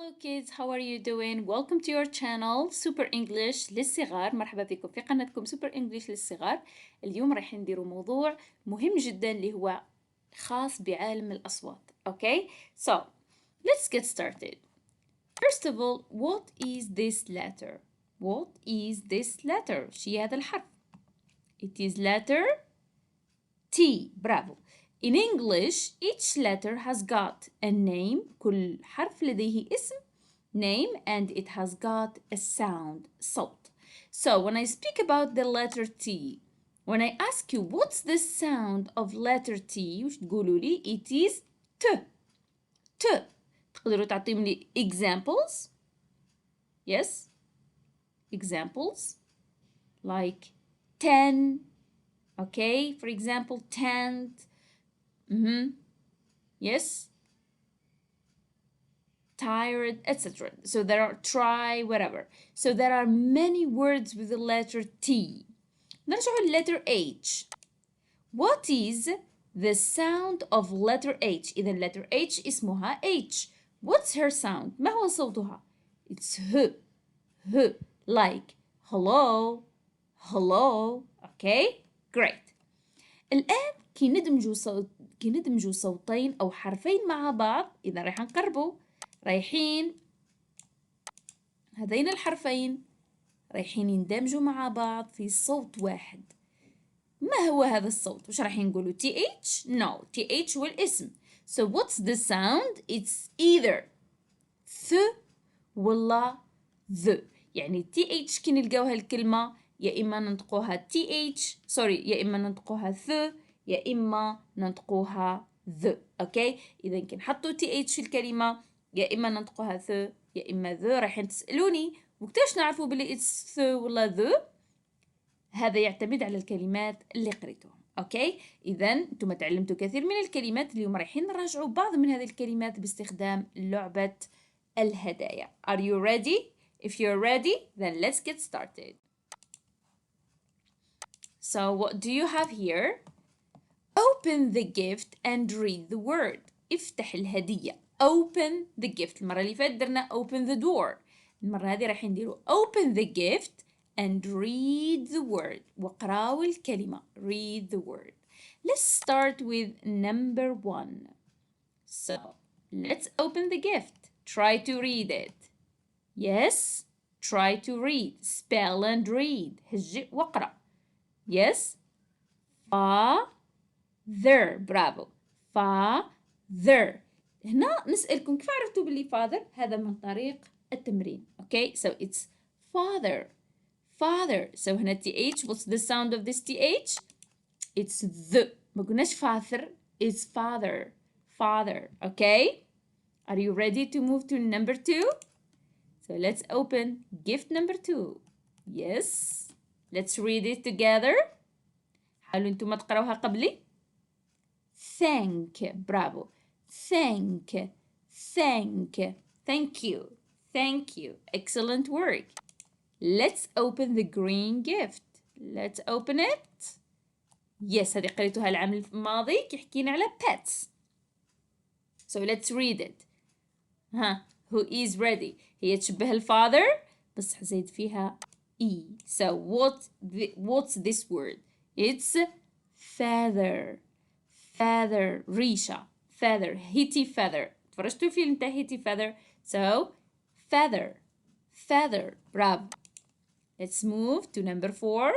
Hello kids, how are you doing? Welcome to your channel Super English للصغار. مرحبا بكم في قناتكم Super English للصغار. اليوم راح نديروا موضوع مهم جدا اللي هو خاص بعالم الأصوات. Okay? So, let's get started. First of all, what is this letter? What is this letter? شي هذا الحرف. It is letter T. Bravo. In English, each letter has got a name. كل حرف لديه اسم name and it has got a sound صوت. So when I speak about the letter T, when I ask you what's the sound of letter T, وش تقولوا لي? It is T. T. تقدروا تعطيهم لي examples? Yes? Examples? Like 10. Okay, for example, tent. Yes, tired, etc. So there are try, whatever. So there are many words with the letter T. نرجع letter H. What is the sound of letter H? إذا letter H اسمها H. What's her sound? ما هو صوتها? It's H. H. Like hello. Hello. Okay, great. الآن كي ندمجوا صوتين أو حرفين مع بعض، إذا رايح نقربوا رايحين هذين الحرفين رايحين يندمجوا مع بعض في صوت واحد. ما هو هذا الصوت؟ وش رايحين نقولوا TH؟ No, TH هو الاسم. So what's the sound? It's either th ولا the. يعني TH كي نلقاوها الكلمة يا إما ننطقوها TH يا إما ننطقوها th يا إما ننطقوها the. أوكي؟ إذا كي نحطوا TH في الكلمة يا إما ننطقوها th يا إما the. رايحين تسألوني وكتاش نعرفوا بلي it's th ولا the؟ هذا يعتمد على الكلمات اللي قريتوهم. أوكي؟ إذا أنتم تعلمتوا كثير من الكلمات. اليوم رايحين نراجعوا بعض من هذه الكلمات باستخدام لعبة الهدايا. Are you ready? If you're ready, then let's get started. So what do you have here? Open the gift and read the word. افتح الهدية. Open the gift. المرة اللي فاتت درنا open the door. المرة هذه راح نديروا open the gift and read the word. واقراوا الكلمة. Read the word. Let's start with number 1. So let's open the gift. Try to read it. Yes, try to read. Spell and read. هجئ واقرأ. Yes. Father. Bravo. Father. هنا نسألكم كيف عرفتوا باللي father؟ هذا من طريق التمرين. Okay, so it's father. Father. So هنا TH. What's the sound of this TH? It's the. ما قلناش father. It's father. Father. Okay? Are you ready to move to number 2? So let's open gift number 2. Yes. Let's read it together. حاولوا انتم تقراوها قبلي. Thank. Bravo. Thank. Thank. Thank you. Thank you. Excellent work. Let's open the green gift. Let's open it. Yes, هذه قريتوها العام الماضي كيحكينا على pets. So let's read it. Who is ready? هي تشبه الفاذر بس حزيد فيها E. So what's this word? It's feather. Feather. ريشة. Feather. Hitty feather. تفرجتوا الفيلم تاع Hitty feather? So feather. Feather. Bravo. Let's move to number 4.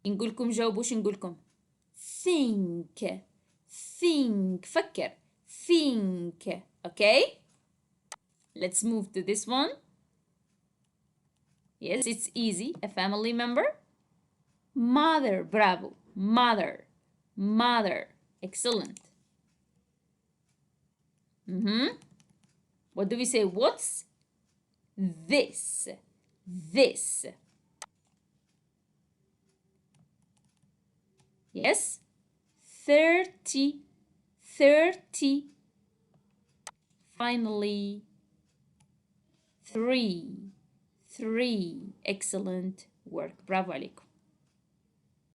نقولكم جاوبوا شو نقولكم. Think. Think. فكر. Think. Okay? Let's move to this one. Yes, it's easy. A family member. Mother. Bravo. Mother. Mother. Excellent. What do we say? What's this? This. Yes? 30. 30. Finally, 3. 3. Excellent work. Bravo عليكم.